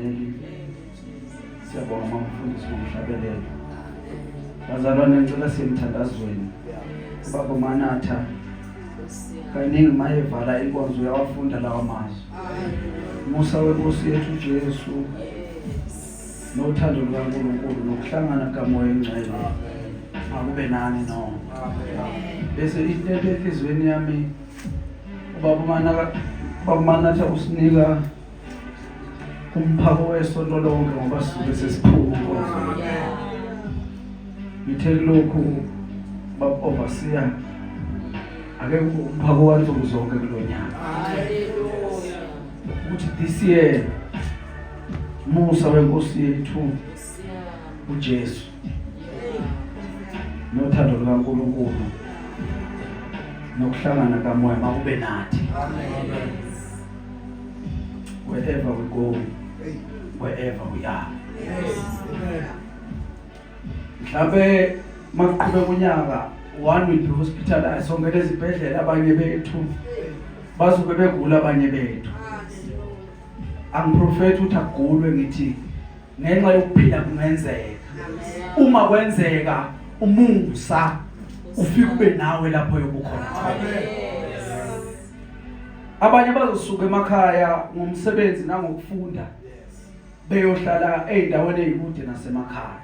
ungayinqabeli. Siyabonga mfundisi ngomhlabelelo. Bazalwane ngicela simthandazweni. Baba Manatha kaningi mayevala inkonzo uyawafunda lawa mazwi. Musa wenkosi yethu Jesu nothando lukaNkulunkulu nokuhlangana kaMoya eNgcwele akube nani no. Bese into enhlizweni yami Baba Manatha usinika umphako wesonto lonke ngoba sisuke sesiphuma. Ngithe lokhu baba overseer ake umphako wansuku zonke kulonyaka. Hallelujah. Ukuthi this year Musa wenkosi yethu uJesu nothando lukaNkulunkulu nokuhlangana kaMoya makube nathi. Amen. Wherever we go, wherever we are. Yes. Mhlawumbe makuqhubeka unyaka one will be hospitalized songele ezibhedlela abanye bethu bazobe begula abanye bethu. Angiprofeti ukuthi agulwe ngithi ngenxa yokuphila kungenzeka. Uma kwenzeka umusa ufike ube nawe lapho yobukhona. Abanye bazosuka emakhaya ngomsebenzi nangokufunda beyohlala eindaweni ezikude nasemakhaya.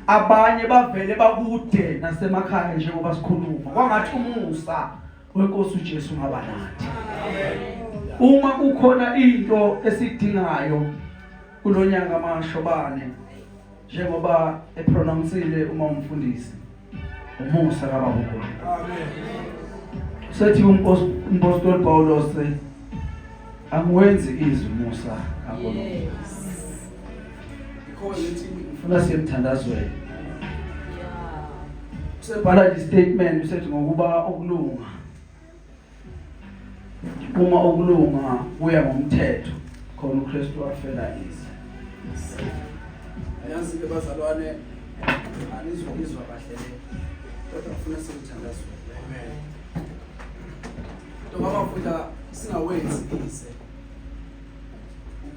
Abanye bavele bakude nasemakhaya njengoba sikhuluma. Kwangathi umusa wenkosi uJesu ngaba nathi. Uma kukhona into esidingayo kulonyaka mashobane njengoba epronounceile uma umfundisi umusa kaba ukhona. Amen. Sethi umpostoli Paulos angwenzi izwi Musa kaNkulunkulu. Because lethi ufuna siyemthandazweni. Sebhala di statement usethi ngokuba okulunga. Uma okulunga kuya ngomthetho khona uKristu wafela ize. Ayazi ke bazalwane anizwa kahle le. Kodwa ufuna siyemthandazweni. Amen. Ngoba futhi singawenzi ize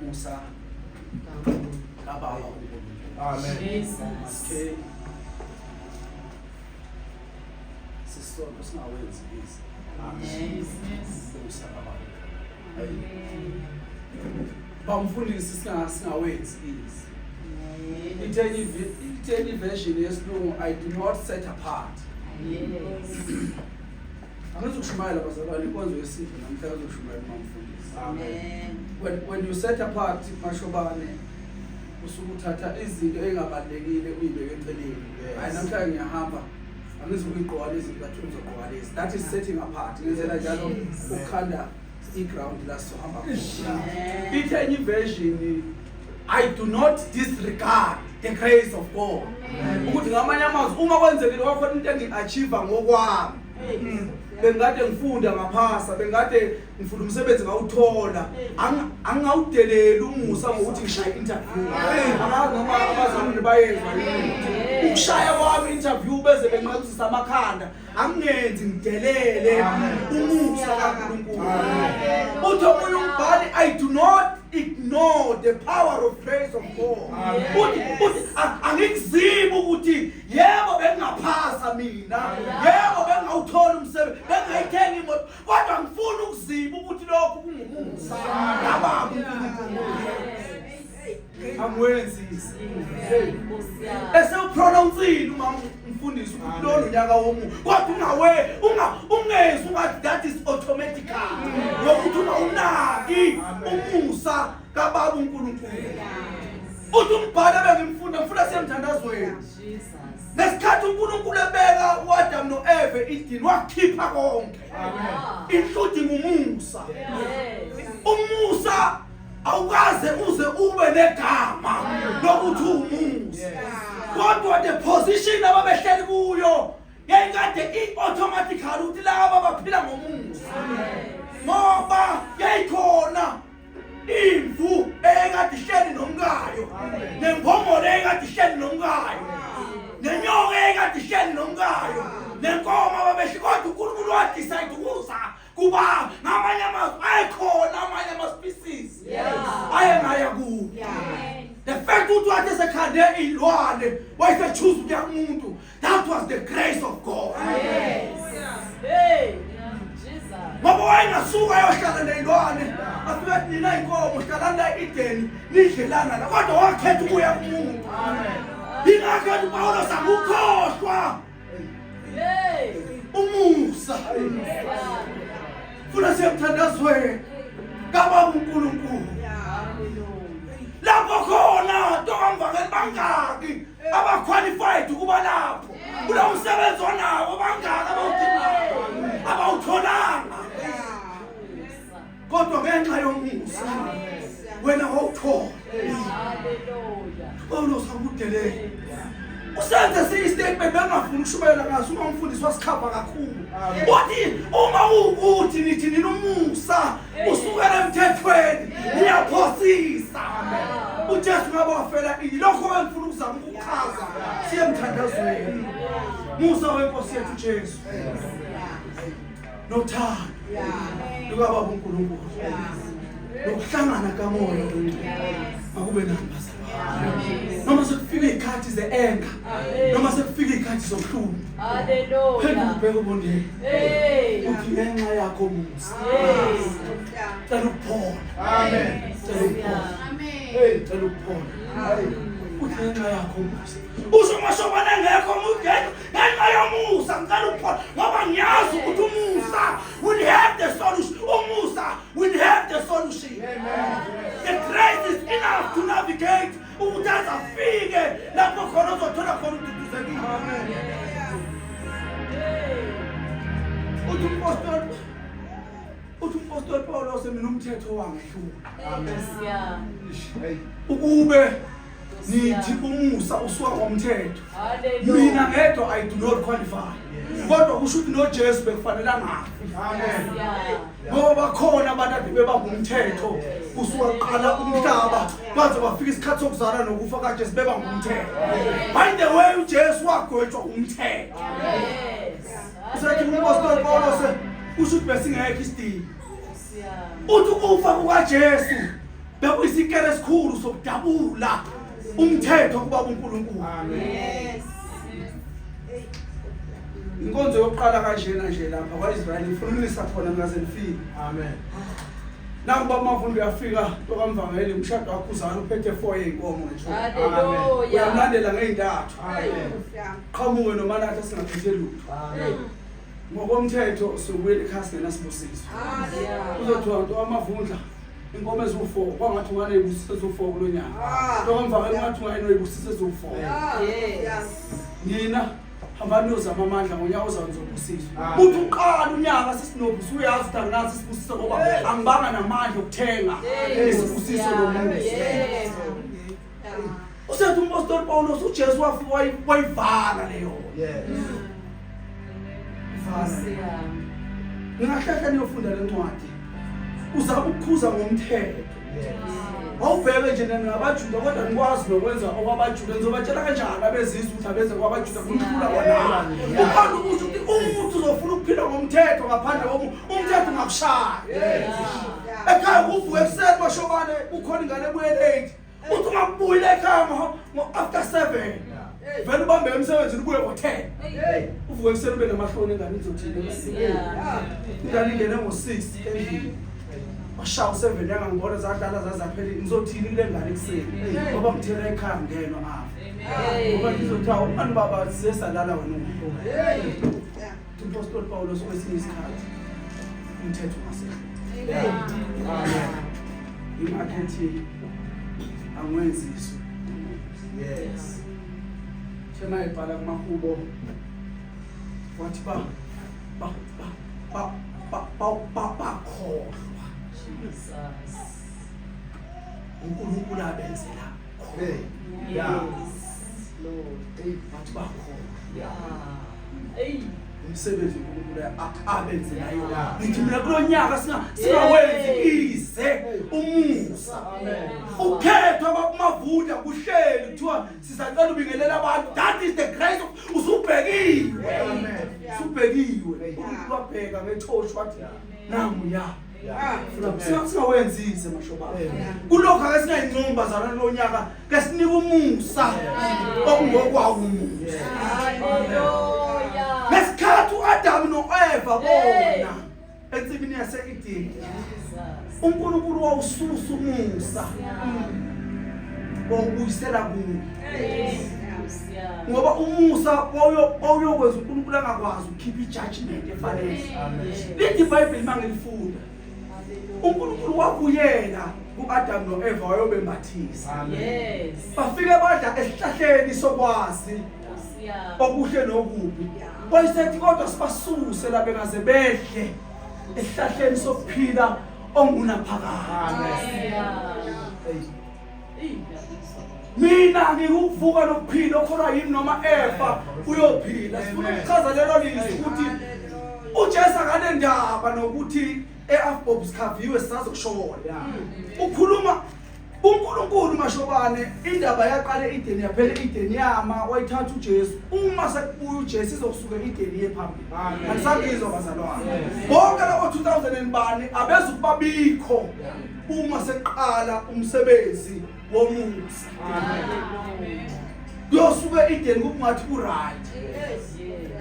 umusa kababa uNkulunkulu. Amen. Jesus. Okay. Sisonke singawenzi ize. Amen. Umusa kababa. Amen. Bamfundisi singawenzi ize. Itheni version yesilungu I do not set apart. Yes. Angizokushumayela bazalwane inkonzo yesipho namhlanje uzoshumayela mfundisi. Amen. When you set apart mashobane usukuthatha izinto engabalekile uyibeke eceleni. Hayi namhlanje ngiyahamba angizukugqoka lezi kaThunzo gqoka lezi. That is setting apart. Ngizela njalo ukhanda ground la sohamba khona. Itheni version I do not disregard the grace of God. Ukuthi ngamanye amazwi uma kwenzekile wakhona into engiachieve ngokwami. Bengade ngifunda ngaphasa bengade ngifunda umsebenzi ngawuthola angawudelela umusa ngokuthi ngishaya interview noma abazalwane bayezwa ukushaya kwami interview beze benqabisisa amakhanda angenzi ngidelele umusa kaNkulunkulu. Uthi omunye umbhali I do not ignore the power of grace of God. Uthi angikuzibi ukuthi yebo bengaphasa mina yebo bengawuthola umsebenzi bengayithenga imoto kodwa ngifuna ukuziba ukuthi lokho kungumusa kababa uNkulunkulu. Angwenzi esewupronounceile uma umfundisi ukuthi lo nyaka womuntu kodwa ungezi ungathi that is automatically ngokuthi unaki umusa kababa uNkulunkulu. Uthi umbhalo ngifunda semthandazweni nesikhathi uNkulunkulu ebeka uAdam noEve idini wakhipha konke. Amen. Including umusa. Umusa awukaze uze ube negama lokuthi umusa. Kodwa the position ababehleli kuyo yayikade automatically uthi laba baphila ngomusa. Ngoba yayikhona imvu ekade ihleli nomkayo nempongolo ekade ihleli nomkayo nenyoka ekade ihleli nomkayo nenkomo ababeshikodwa uNkulunkulu wadecide ukuza kuba ngamanye amazwi ayikhona amanye ama species ayengaya kuwo ukuthi wathi sekhande ilwane wayesechoose ukuya kumuntu. That was the grace of God. Ngoba wayengasuka ayohlala neyilwane afike nina inkomo hlala la Eden nidlelana la kodwa wakhetha ukuya kumuntu. Ingakho uPawulos akukhohlwa umusa funa siyamthandazwe kababa uNkulunkulu. Lapho khona tokamvangeli bangaki abaqualified ukuba lapho kula umsebenzi onawo bangaka abawudingayo abawutholanga kodwa ngenxa yomusa wena wawuthola. Paulos akudelele usenze siyistatement bengafuni ukushubayela ngaso uma umfundisi wasikhapha kakhulu. Uthi uma ukuthi nithi ninumusa usukela emthethweni niyaphosisa. uJesu ngabe wafela ilokho wemfuna ukuzama ukuchaza siyemthandazweni. Musa wenkosi yethu Jesu nothando lukababa uNkulunkulu nokuhlangana kamoya akube nani bazalwane. Noma sekufika izikhathi ze-anger noma sekufika izikhathi zobuhlungu, haleluya, phendula ubheke ubondeni uthi ngenxa yakho Musa cela ukuphola. Amen. Cela ukuphola. Amen. Cela ukuphola. Uthi ngenxa yakho Musa usho mashobana ngekho mugelo ngenxa yomusa ngicela ukuphola ngoba ngiyazi ukuthi umusa will have the solution. Umusa will have the solution. Amen. The grace is enough to navigate ukuthi azafike lapho khona uzothola khona ududuzekile. Amen. Uthi umpostoli Paulos mina umthetho wangehluka. Amen. Ukube nithi umusa usuka ngomthetho. Mina ngedwa I do not qualify. Kodwa kusho ukuthi noJesu bekufanele ngafi. Amen. Ngoba bakhona abantu ade bebangumthetho kusuka kuqala umhlaba baze bafika isikhathi sokuzala nokufa kaJesu bebangumthetho. By the way uJesu wagwetshwa umthetho. Usethi umpostoli Paulos kusho ukuthi besingekho isidingo. Uthi ukufa kukaJesu bekuyisikele esikhulu sokudabula umthetho kubaba uNkulunkulu. Amen. Inkonzo yokuqala kanjena nje lapha kwaIsrael ngifuna khona ngaze nifike. Amen. Nakuba mavundo uyafika tokamvangeli umshado wakho uzana uphethe 4 yeinkomo nje. Haleluya. Uyamlandela ngeindathu. Amen. Qhamuke noma nathi singaphethe lutho. Amen. Ngokomthetho sokubuye ekhasi ngenasibusiso. Uzothiwa nto amavundla inkomo ezu4 kwangathi ungane ibusise ezu4 kulonyaka. Tokamvangeli ngathi ungane noyibusise ezu4. Yes. Nina hamba niyozama amandla ngonyaka ozanizobusiswa. Uthi uqala unyaka sesinobu uyazi ukuthi angazi isibusiso ngoba angibanga namandla okuthenga isibusiso lomuntu. Usethi umpostoli Paulos uJesu wafika wayivala leyo. Ngingahlahla niyofunda lencwadi uzama ukukhuza ngomthetho. Awubheke nje nabaJuda kodwa ngikwazi nokwenza okwabaJuda ngizobatshela kanjani abezizwe ukuthi abenze kwabaJuda kunhlula kona. Ukhona ukuthi umuntu uzofuna ukuphila ngomthetho ngaphandle umthetho ngakushaya. Ekhaya uvuke ekuseni bashobane ukhona ingane ebuye late. Uthi ungabuyela ekhaya after 7. Vele ubambe emsebenzini ubuye ngo10. Uvuke ekuseni ube namahloni engane izothina. Ingane ingene ngo6 endlini. Washawa 7 yanga ngibona zadala zazaphela ngizothini kule ngane kuseni ngoba ngithela ekhaya ngeno apha. Ngoba ngizothawa abantu baba siyesalala wena umuntu. Umpostoli Paulos kwesinye isikhathi umthetho ngasekho. Amen. Imakhethi angwenziswa. Yes. Thema ibhala kumahubo wathi bakholwa Jesus. uNkulunkulu abenzela khona. Yes. Lord. Bathi bakholwa. Umsebenzi uNkulunkulu abenzela yona. Ngithi mina kulonyaka singawenzi ize umusa. Amen. Ukhethwa bakumavunda kuhleli kuthiwa sizacela ubingelela abantu. That is the grace of usubhekiwe. Amen. Usubhekiwe. UNkulunkulu wabheka ngethoshi wathi namuya Singawenzi mashobana. Kulokho ake singayincomba zalana lonyaka ke sinika umusa okungokwawo umusa. Hallelujah. Ngesikhathi uAdam noEva bona ensibini yase-Edeni. uNkulunkulu wawususa umusa. Wawubuyisela kuwo. Ngoba umusa wawuyokwenza uNkulunkulu angakwazi ukukhipha ijudgment efanele. Lithi iBhayibheli mangelifunda. uNkulunkulu wabuyela kuAdam noEva wayobembathisa. Yes. Bafike badla esihlahleni sokwazi okuhle nokubi. Wayesethi kodwa sibasuse la bengaze bedle esihlahleni sokuphila ongunaphakade. Mina ngikuvuka nokuphila okhona yini noma efa uyophila. Sifuna ukuchaza lelo lizwi ukuthi uJesu akane ndaba nokuthi eAfbob's Caviwe sisazokushona. Ukhuluma uNkulunkulu mashobane indaba yaqala eEdeni yaphela eEdeni yama wayithatha uJesu. Uma sekubuya uJesu izokusuka eEdeni yephambili. Anisakizwa bazalwane. Bonke labo 2000 bani abezukubabikho uma seqala umsebenzi womusa. Kuyosuka eEdeni kungathi ku-right.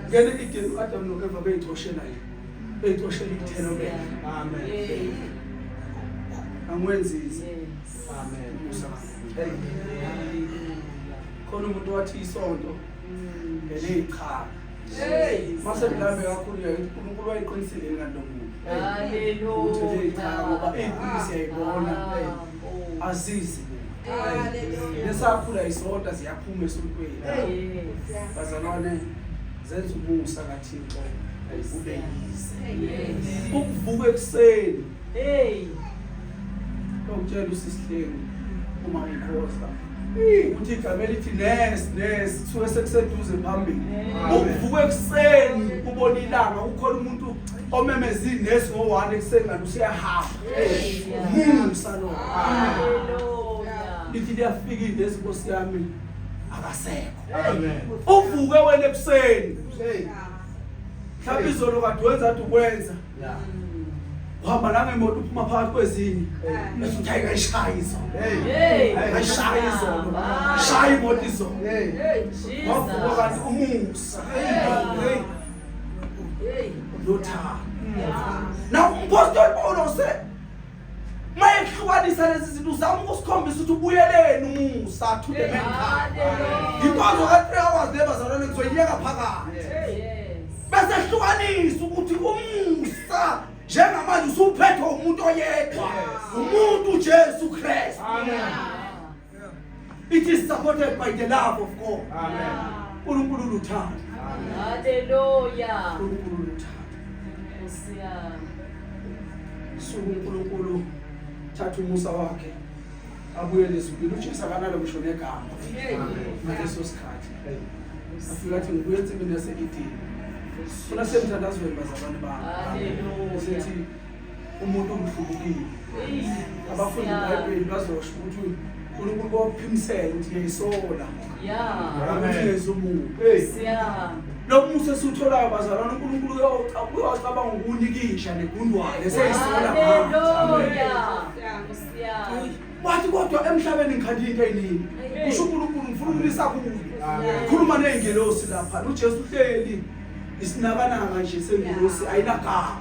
Ngene eEdeni uAdam noEva beyixoshela yini? Beyixoshela ithelo lelo. Amen. Angwenzisi. Amen. Musa. Khona umuntu wathi isonto ngelicha. Mase mlambe kakhulu yakuthi uNkulunkulu wayiqinisile ngandomuntu. Hallelujah. Ngoba impilo siyayibona azizi. Hallelujah. Lesakhula isonto ziyaphuma esontweni. Bazalwane zenza umusa kaThixo ube yize. Ukuvuka ekseni. Ukutshela uSihlengu uma ngikhoza ukuthi igama elithi nes kusuke sekuseduze phambili. Ukuvuka ekseni ubona ilanga ukhona umuntu omemeza ines ngo1 ekseni ngathi usiyahamba. Umusa lo. Hallelujah. Lithi liyafika indezi Nkosi yami akasekho. Amen. Uvuke wena ekuseni. Mhlawumbe izolo kade wenza athi ukwenza. Wahamba la ngemoto uphuma phakathi kwezinye. Bese uthi ayishaya izolo. Ayishaya izolo. Shaya imoto izolo. Wavuka kanti umusa. Lotha. Na umpostoli Paulo se mayehlukanisa lezi zinto uzama ukusikhombisa ukuthi ubuyeleni umusa to the mankind. Ngikwazi ka 3 hours lebazalwane kuzoyeka phakathi. Bese ehlukanisa ukuthi umusa njengamanje usuphethe umuntu oyedwa umuntu Jesu Christ. Amen. It is supported by the love of God. Amen. uNkulunkulu uthanda. Hallelujah. uNkulunkulu uthanda. uNkulunkulu thatha umusa wakhe abuyele ezulwini. uJesu akanalo ngisho negama. Ngaleso sikhathi afika athi ngibuye ensimini yase-Edeni. Funa semthandazweni bazalwane bami. Hallelujah. Sithi umuntu umhlukukile. Abafundi beBhayibheli bazosho ukuthi uNkulunkulu waphimisela ukuthi yeyisola. Ukuthi yezumuntu. Lo musa esitholayo bazalwane uNkulunkulu uyacabanga ukunikisha negundwane seyisola. Hallelujah. Wathi kodwa emhlabeni ngikhandi into eyiningi. Kusho uNkulunkulu ngifuna ukulisa kuwe. Khuluma nezingelosi lapha. uJesu uhleli isinakananga nje sengilosi ayinagama.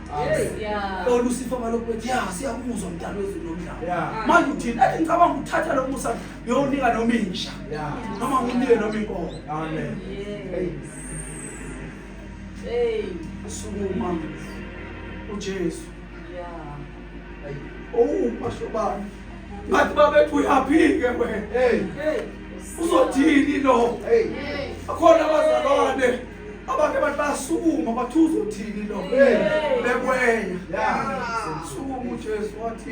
Olusifa balokho bethi siyakuzwa mntana wezulu nomhlaba. Manje uthini? Athi ngicabanga ukuthatha lo musa ngiyonika noma insha. Noma nginike noma inkomo. Amen. Sukuma uJesu. Mashobana. Ngathi babethu uyaphike wena. Uzothini lo? Akhona abazalwane abake bathi basukuma bathi uzothini lo? Bekwenya. Sukuma uJesu wathi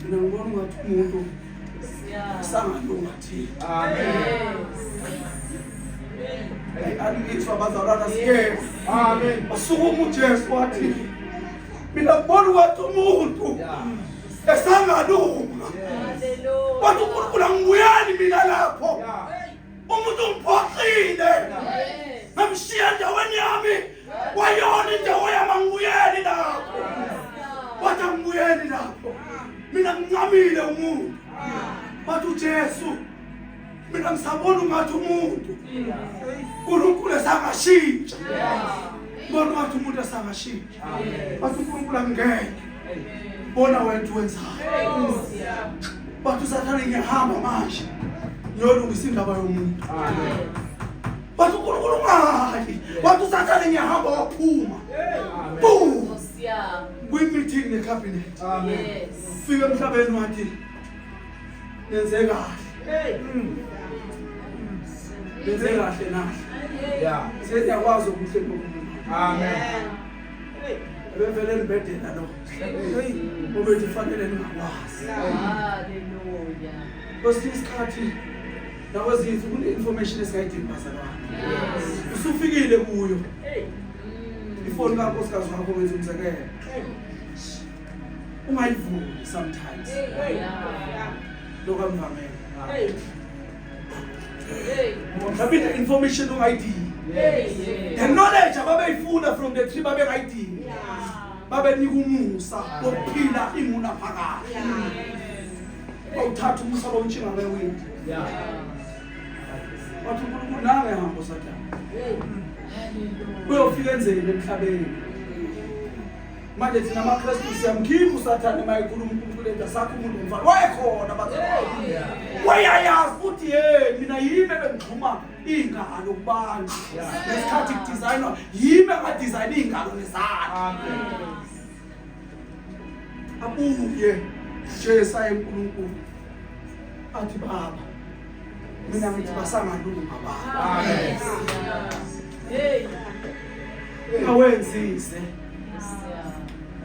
mina ngibona ngathi umuntu sangalunga thina. Amen. Angithi abazalwana sike. Amen. Basukuma uJesu wathi mina ngibona ukuthi umuntu esangalunga. Hallelujah. Wathi uNkulunkulu angibuyeli mina lapho. Umuntu mphoxile. Ngamshiya endaweni yami. Wayona indawo yami angibuyeli lapho. Wathi angibuyeli lapho. Mina ngincamile umuntu. Wathi uJesu mina ngisabona ungathi umuntu. uNkulunkulu esangashintsha. Bona ungathi umuntu esangashintsha. Wathi uNkulunkulu angeke. Bona wena wenzayo. Wathi uSathane ngiyahamba manje. Ngiyolungisa indaba yomuntu. Wathi uNkulunkulu ungayi. Wathi uSathane ngiyahamba waphuma. Boom. Kwi-meeting ne-cabinet. Fika emhlabeni wathi yenze kahle. Yenze kahle nahle. Seyakwazi ukuhle ngokumuntu. Amen. Bevele nibedela lo. Obethi fanele ningakwazi. Hallelujah. Kwesinye isikhathi nakwezinto kune-information esingayidingi bazalwane. Usufikile kuyo. Ifoni kankosikazi wakho wenza umzekelo. Ungayivuli sometimes. Lokho amvamele. Mhlawumbe information ungayidingi. The knowledge ababeyifuna from the tree babengayidingi. Babenika umusa wokuphila imuna phakathi. Awuthatha umusa lontshinga bewindi. Wathi uNkulunkulu nawe hamba Sathane. Uyofika enzeni emhlabeni. Manje thina amaKristu siyamkhipha uSathane mayikhuluma uNkulunkulu enda sakho umuntu umfana. Wayekhona bazalwane. Wayayazi futhi mina yime bengixhuma ingalo kubantu. Lesikhathi kudesignwa yime ngadesign ingalo nezandla. Abuye Jesu enkulunkulu. Athi baba mina ngithi basangalunga baba. Amen. Hey. Ngawenzise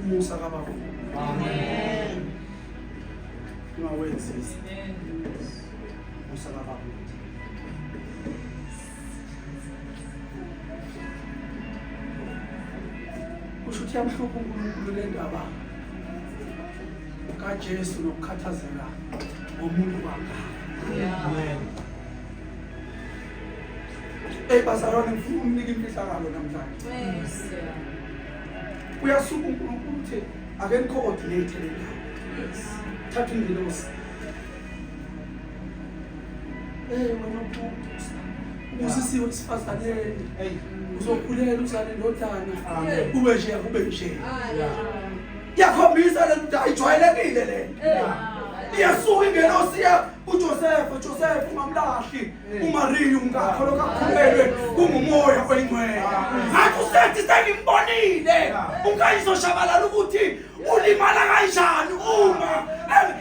umusa kababa. Amen. Ngawenzise umusa kababa. Kusho ukuthi yamhlupha uNkulunkulu le ndaba kaJesu nokukhathazeka ngomuntu wakhe. Amen. Bazalwane ngifuna ukunike imfihlakalo namhlanje. Uyasuka uNkulunkulu uthi ake ni-coordinate le ndawo. Thatha ingilosi. Wena usisiwe esifazaneni. Uzokhulela uzale indodana. Kube nje kube nje. Yakhombisa le nto ayijwayelekile le. Iyasuka ingelosi uJoseph ungamlahli. uMaria umkakho lokakhulelwe kungumoya oyingcwele. Ngathi usethi sengimbonile. Ungayizoshabalala ukuthi ulimala kanjani uma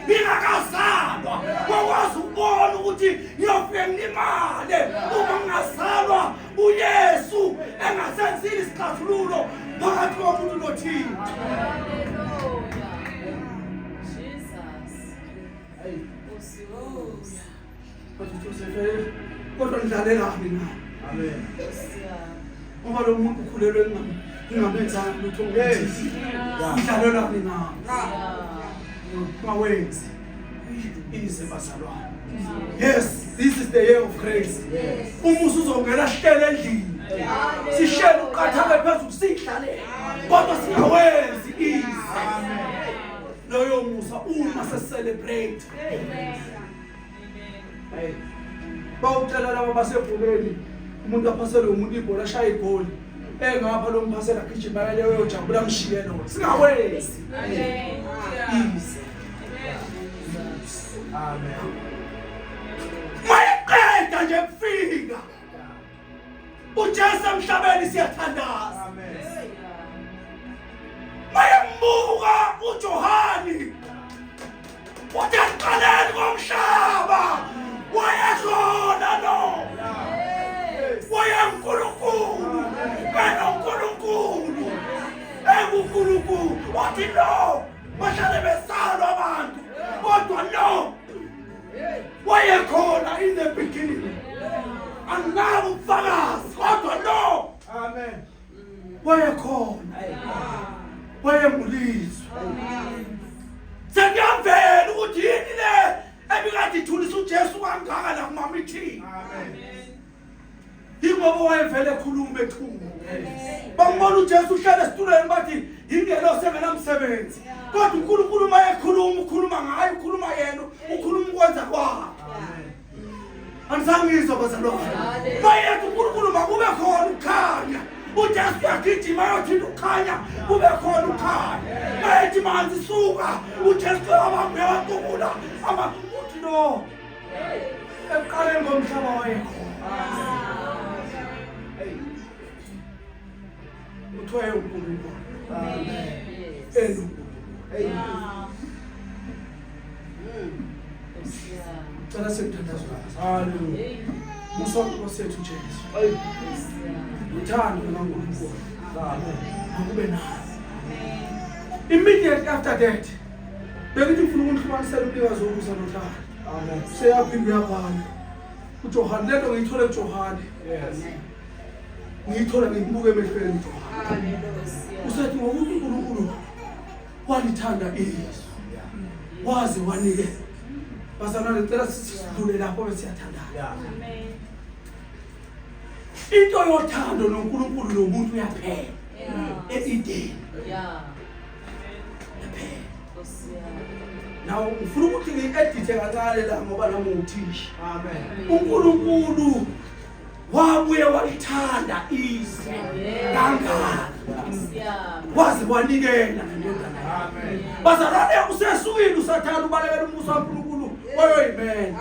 ngingakazalwa. Wakwazi ukubona ukuthi ngiyofike ngilimale uma ngingazalwa uYesu engasenzile isixazululo phakathi komuntu noThixo. Kodwa ngidlalelani na? Amen. Ngoba lo muntu ukhulelwe ngingabenzanga lutho ngokuthi ngidlalelani na? Mawenzi ize bazalwane. Yes, this is the year of grace. Umusa uzongena sihlele endlini. Sihlele uqathake phezulu sidlale. Kodwa singawenzi ize. Loyo musa uma se-celebrate. Bawutshela laba basebholeni umuntu aphasele umuntu ibhola ashaya igoli engapha lo mphasela gijima leyo yojabula mshiye lo singawenzi. Ize. Amen. Mayeqeda nje kufika uJesu emhlabeni siyathandaza. Amen. Mayembuka uJohani uthi aqaleni komhlaba wayekhona lo. Wayenkulunkulu kanonkulunkulu engunkulunkulu wathi lo bahlale besalwa abantu kodwa no wayekhona in the beginning. Angabu ubufakazi kodwa no. Amen. Wayekhona wayengulizwe. Sengiyavela ukuthi yini le ebikade ithulisa uJesu kangaka la kuma-meeting. Amen. Yingoba wayevele ekhuluma ethunga. Bambona uJesu uhlala esitulweni bathi ingelosi engenamsebenzi kodwa uNkulunkulu mayekhuluma ukhuluma ngayo ukhuluma yena ukhuluma ukwenza kwakhe Anizangizwa bazalwane mayethi uNkulunkulu makube khona ukukhanya uJesu yakithima yothinta ukukhanya kube khona ukukhanya mayethi manzi suka uJesu wabambe waqukula amakuthi no eqale ngomhlaba wayekho uthoye uNkulunkulu Cela sekuthandazwa. Hallelujah. Musonto sethu Jesu. Uthando kaNkulunkulu. Akube nazo. Immediately after that, bekuthi ngifuna ukunihlukanisela umlikazi wokuza nohlala. Amen. Seyaphinde yabhala. uJohane lento ngiyithola kuJohane. Yes. Ngiyithola ngibuke emehlweni uJohane. Hallelujah. Usethi ngokuthi uNkulunkulu walithanda izwe. Waze wanike. Bazalwane ngicela sidlule lapho bese siyathandana. Amen. Into yothando noNkulunkulu nomuntu uyaphela. Eideni. Yeah. Yaphela. Now ufuna ukuthi ngiedithe kancane la ngoba nami nguthisha. Amen. uNkulunkulu wabuye walithanda izwe kangaka. Waze wanikela indodana. Amen. Bazalwane usesukile usathanda ubalekela umusa kaNkulunkulu. Amen.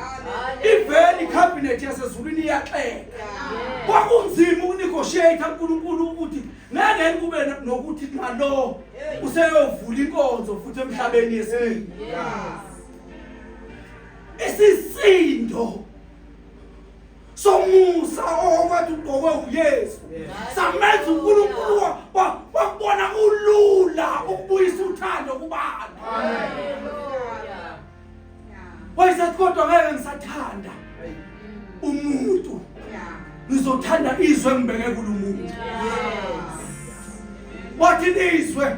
Iveli cabinet yasezulwini iyaxeka. Kwakunzima ukunegotiate uNkulunkulu ukuthi ngeke kube nokuthi ngalo useyovula inkonzo futhi emhlabeni yesibili. Isisindo somusa okwathi ugqokwe uYesu. Samenza uNkulunkulu wakubona kulula ukubuyisa uthando kubantu. Hallelujah. Wayesathi kodwa ngeke ngisathanda umuntu. Ngizothanda izwe ngibeke kulomuntu. Wathi izwe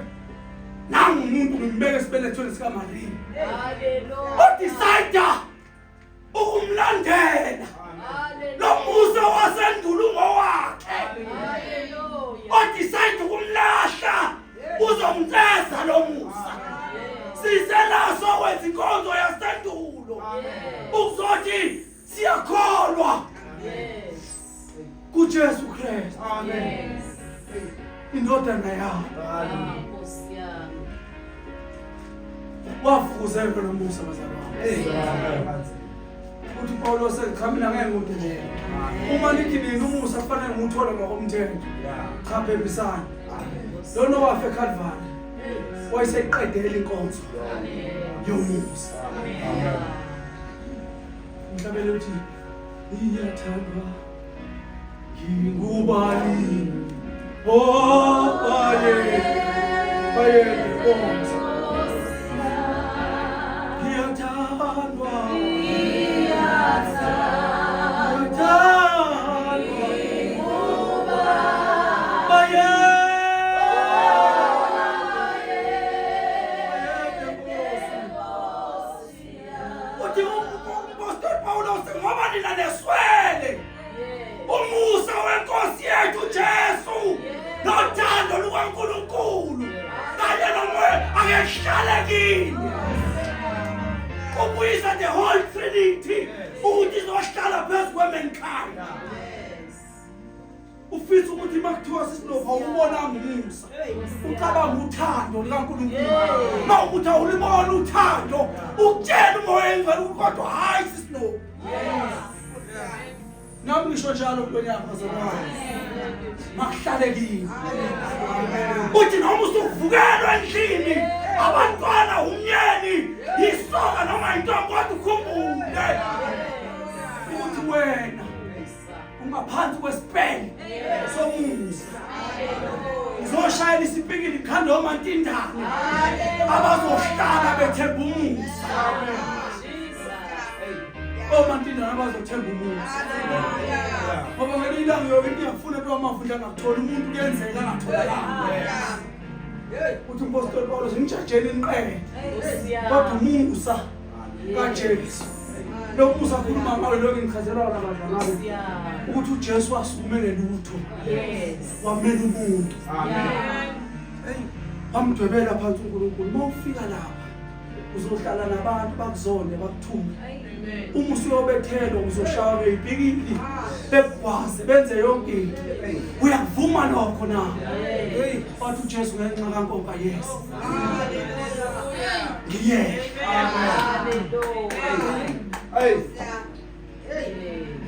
nangu umuntu ngimbeke esibelethweni sika Maria. Hallelujah. Decide ukumlandela. Lo Musa wasendulo ngowakhe. Hallelujah. Decide ukumlahla uzomceza lo Musa. Siselaso wenza inkonzo yasendulo. Uzothi siyakholwa. kuJesu Kristu. Amen. Indodana yakho. Wafukuzelwa nomusa bazalwane. Uthi Paulo sekhamina ngeke ngudele. Uma nithi nini umusa kufanele nguthola ngokomthetho. Cha phebisana. Lona wafe eCalvary. Wayeseqedela inkonzo. Yomusa. Amen. Mhlabele uthi iyathandwa ngubani aye bonza ngiyathandwa umusa wenkosi yethu Jesu nothando lukaNkulunkulu kanye nomoya akehlala kini ubuyisa the whole trinity ukuthi izohlala phezu kwemankind. Ufisa ukuthi makuthiwa sisinova ubona umusa ucabanga uthando lukaNkulunkulu mawukuthi awulibona uthando ukutshela umoya engcwele kodwa hayi sisinova. Nami ngisho njalo kulonyaka bazalwane. Makuhlale kini. Uthi noma usuvukelwa endlini abantwana umnyeni isoka noma intombi kodwa ukhumbule ukuthi wena ungaphansi kwesipele somusa. Ngizoshayela isipikili ikhanda omantindane abazohlala bethemba umusa. Omantindane abazothemba umusa. Ngoba ngelilanga yonke ngiyafuna ukuthi amafunda ngakuthola umuntu kuyenzeka ngatholakala. Uthi umpostoli Paulo ngijajele inqele. Kodwa umusa kaJesu. Lo musa khuluma ngayo lokho ngichazelwa nabadala ukuthi uJesu asumele lutho. Wamela umuntu. Amen. wamdwebela phansi uNkulunkulu. Mawufika lapha uzohlala nabantu bakuzone bakuthume. Uma usuyobethelwa uzoshawa ngeyibhikili bekwazi benze yonke into. Uyakuvuma lokho na? Wathi uJesu ngenxa kaNkoka yes. Ngiyeke.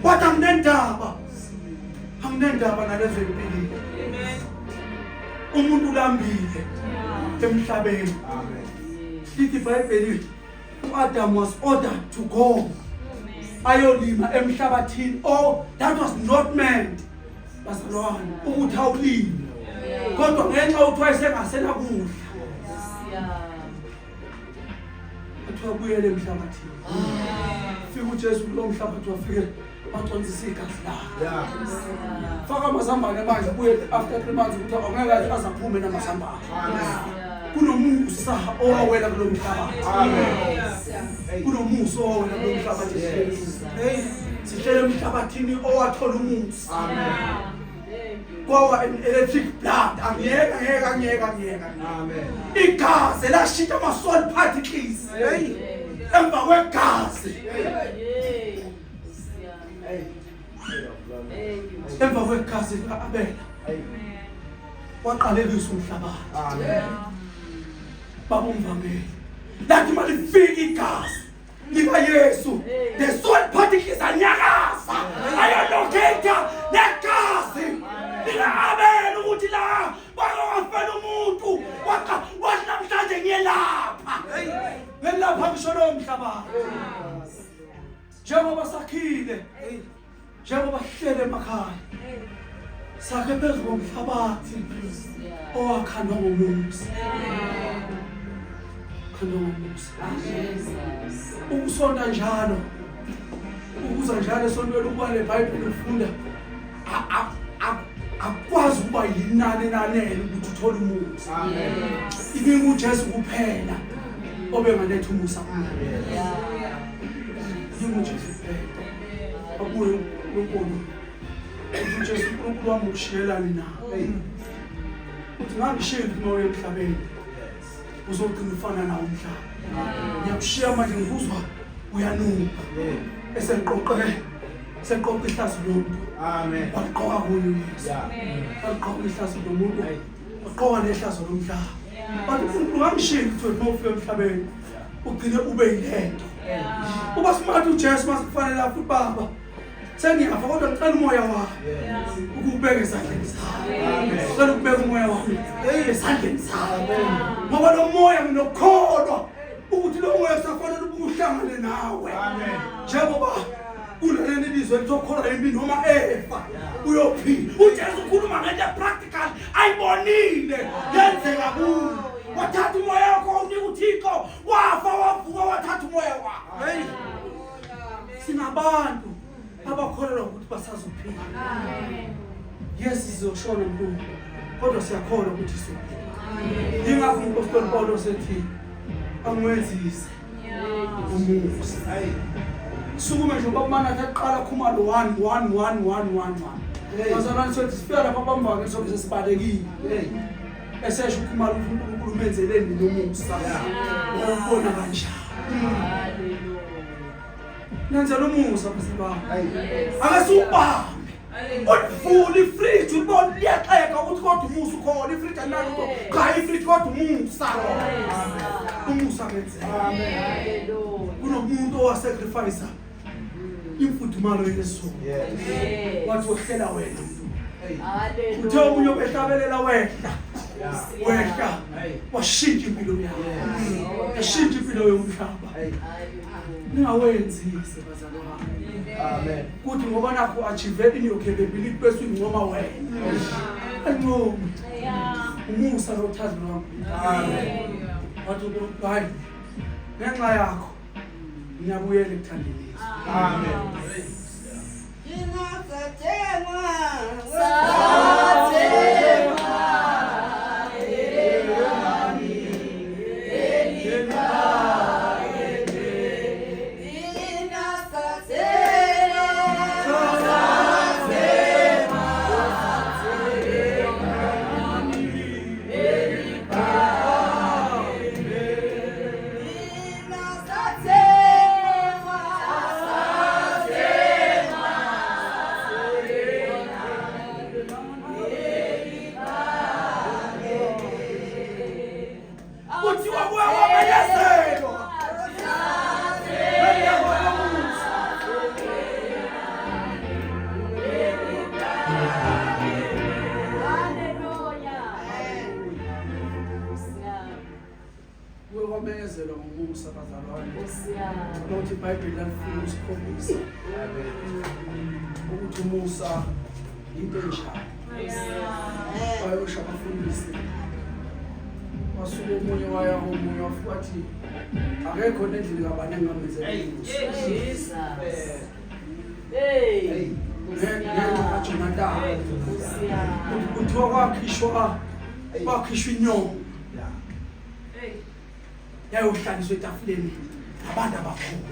Kodwa anginendaba. Anginendaba nalezo empilweni. Umuntu ulambile emhlabeni. Lithi iBhayibheli uAdam was ordered to go ayolima emhlabathini. Oh, that was not meant bazalwane ukuthi awulime. Kodwa ngenxa ukuthi wayesengasena kudla. Athiwa buyele emhlabathini. Fika uJesu kulo mhlabathi wafike wacondzisa igazi lakhe. Faka amazambane manje buye after 3 months ukuthi angeke azaphume namazambane. Kunomusa owawela kulo mhlabathi. Kunomusa owawela kulo mhlabathi. Sihlele emhlabathini owathola umusa. Kwawa electric blood. Angiyeka. Igazi lashintsha ama-soul particles. Emva kwegazi. Emva kwegazi lika-Abela. Waqalekisa umhlabathi. Babumvameli. Lathi malifika igazi likaYesu, the soul particles anyakaza. Ayolocate negazi lika-Abela ukuthi la bakafela umuntu. Wathi namhlanje ngiyelapha. Ngelapha ngisho lo mhlabathi. Njengoba sakhile. Njengoba sihlele emakhaya. Sakhe phezu komhlabathi owakhandwa ngomusa. Khandwa ngomusa. Ukusonda njalo. Ukuza njalo esontweni ukuba leBhayibheli ufunda. Akwazi ukuba yinani nanele ukuthi uthole umusa. Ibingu uJesu kuphela obengaletha umusa kuwe. Ibingu uJesu kuphela. Abuye uNkulunkulu. uJesu uNkulunkulu wami ukushiyelana nawe. Uthi ngangishiye moya emhlabeni. Uzogcina ufana nawo umhlaba. Ngiyakushiya manje ngikuzwa uyanuka. Seqoqe ihlazo lomuntu. Amen. Waqoqa kuyo Yesu. Waqoqa ihlazo lomuntu. Waqoqa nehlazo lomhlaba. Bathi uNkulunkulu ngangishiye ukuthi mawufika emhlabeni ugcine ube yilento. Uba smart uJesu masikufanele futhi baba. Sengiyafa kodwa ngicela umoya wakho ukubeka esandleni sakho. Amen. Ngicela ukubeka umoya wakho esandleni sakho. Ngoba lo moya nginokholwa ukuthi lo moya usafanele ukuhlangane nawe. Amen. Njengoba kuleli lizwe litokhola impilo noma efa uyophila. uJesu ukhuluma ngento practical ayibonile yenzeka kuwe. Wathatha umoya wakho unika uThixo wafa wavuka wathatha umoya wakho. Hey. Sinabantu abakholelwa ukuthi basazophila. Amen. Yes sizoshona Nkulunkulu. Kodwa siyakholwa ukuthi sizophila. Yingakho uMpostoli Paulos ethi angwenzise umusa. Sukuma nje babamana eqala khumalo 1. Bazalwane sothi sifika lapha bambake sokuze sibalekile. Esesho ukhumalo uNkulunkulu menzeleni nomusa. Ukubona kanjani? Haleluya. Nenzela umusa basibaba. Akasubambe. Ulivule ifridge ubone liyaxeka ukuthi kodwa umusa ukhona ifridge analutho. Cha ifridge kodwa umusa. Umusa ngenzeka. Amen. Kunomuntu owasacrifice imfudumalo yeSu. Wathi wohlela wena. Haleluya. Uthe umunye obehlabelela wehla. Wehla. Washintsha impilo yakho. Washintsha impilo yomhlaba. Ningawenzise bazalwane. Amen. Kuthi ngoba nakho achieve in your capability bese ngoma wena. Anqomo. Umusa lothando lwami. Amen. Wathi hayi ngenxa yakho ngiyabuyela ekuthandeni. Amen. Amen. usikhombisa ukuthi umusa into enjani. Bayosha abafundisi wasuka omunye waya omunye wafika wathi akekho nendlela kabane ngamenzela Jesus. ngenxa kaJonathan kuthiwa kwakhishwa inyongo yayohlaliswa etafuleni abantu abakhulu.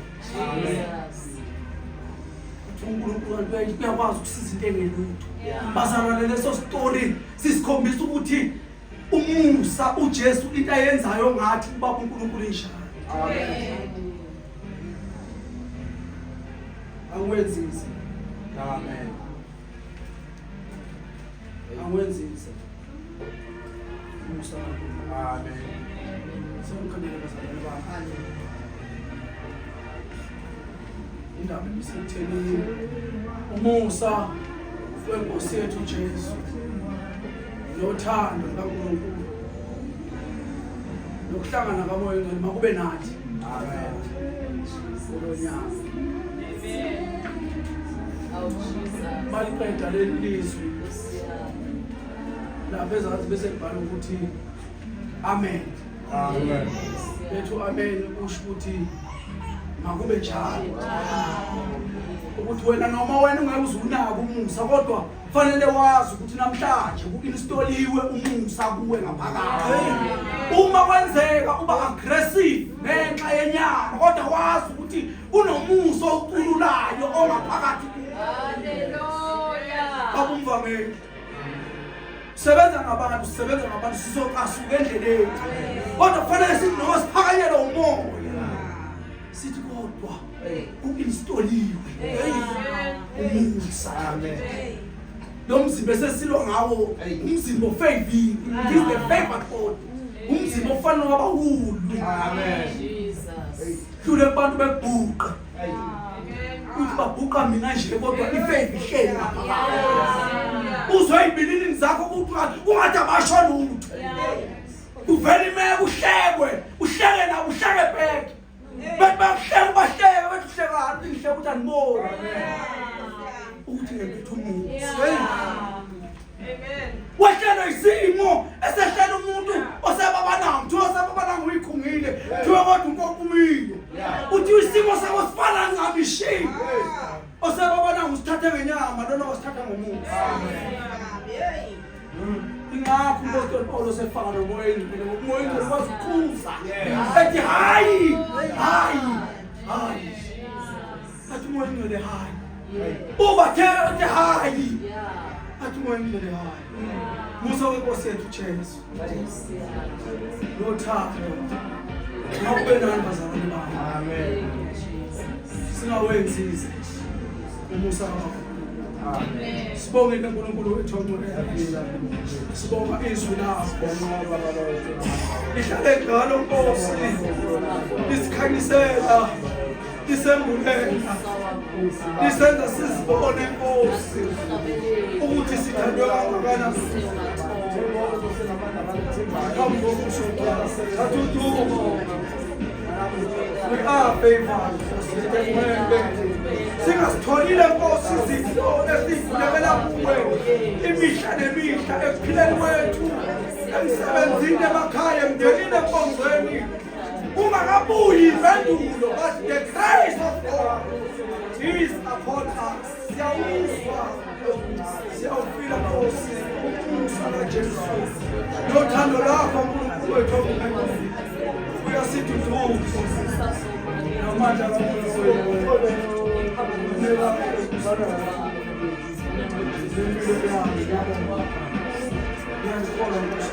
uNkulunkulu uyakwazi ukusiza into engelutho. Bazalwane, leso story sisikhombisa ukuthi umusa uJesu into ayenzayo ngathi ubaba uNkulunkulu injalo. Angwenzise. Amen. Angwenzise. Umusa. Amen. Sengikhandela bazalwane bami. Indaba ebisitheni umusa weNkosi yethu Jesu nothando kaNkulunkulu nokuhlangana kaMoya oNgcwele makube nathi. Amen. Kulonyaka Amen. Oh Jesus. baliqeda leli lizwi lapha ezazi bese kubhala ukuthi amen. Amen. Bethu amen kusho ukuthi makube njalo. Ukuthi wena noma wena ungeke uzunaka umusa kodwa kufanele wazi ukuthi namhlanje ku-instaliwe umusa kuwe ngaphakathi. Uma kwenzeka uba aggressive ngenxa yenyama kodwa wazi ukuthi unomusa ocululayo ongaphakathi. Hallelujah. Abumvameli sebenza ngabantu sizocasuka endleleni kodwa kufanele sithi noma siphakanyelwe umoya sithi kodwa ku-instaliwe umusa. Amen. Lo mzimba esesilwa ngawo umzimba ofaving, is the favored God. Umzimba ofana wabahulu. Amen. Jesus. Hlule abantu bekubhuqa uthi babhuqa mina nje kodwa ifavor ihleli ngaphakathi. Uzwe ibilini zakho ukuthi ungathi abasho lutho. Uvela imeke uhleke nabo uhleke bheke. Bahleke bahlekani ngihleke ukuthi aniboni. Ukuthi ngempethu umusa. Amen. Wahlelwa isimo esehlela umuntu osebabanayo, kuthiwa osebabanayo uyikhungile, kuthiwa kodwa unkokumile. Uthi isimo sakho sifana ngabishiwe. Osebabanayo usithathe ngenyama, lona wasithatha ngomusa. Ingakho uMpostoli Paulo sefaka nomoya engcwele, umoya engcwele wasikhuza. Ethi hayi. Athi umoya engcwele hayi. Ubathe hayi. Athi umoya engcwele hayi. Musa weNkosi yethu Jesu. Nothando. Awube nani bazalwane bami. Amen. Singawenzisi umusa wakho. Amen. Sibonge uNkulunkulu wethu ongcwele. Sibonga izwi lakho. Lihlale ngalo Nkosi. Lisikhanyisela. Lisembulela. Lisenza sizibone Nkosi ukuthi sithandwe kangakanani. We are favored. Singasitholile Nkosi izipho esivulekela kuwe imihla nemihla ekuphileni kwethu, emsebenzini, emakhaya, emndenini, enkonzweni. Ungakabuyi impendulo, but the grace of God is upon us. Siyawufila Nkosi umusa kaJesu nothando lakho uNkulunkulu wethu ongcwele. Uyasiduduza namandla kaNkulunkulu wethu. Ngiyazibonga Nkosi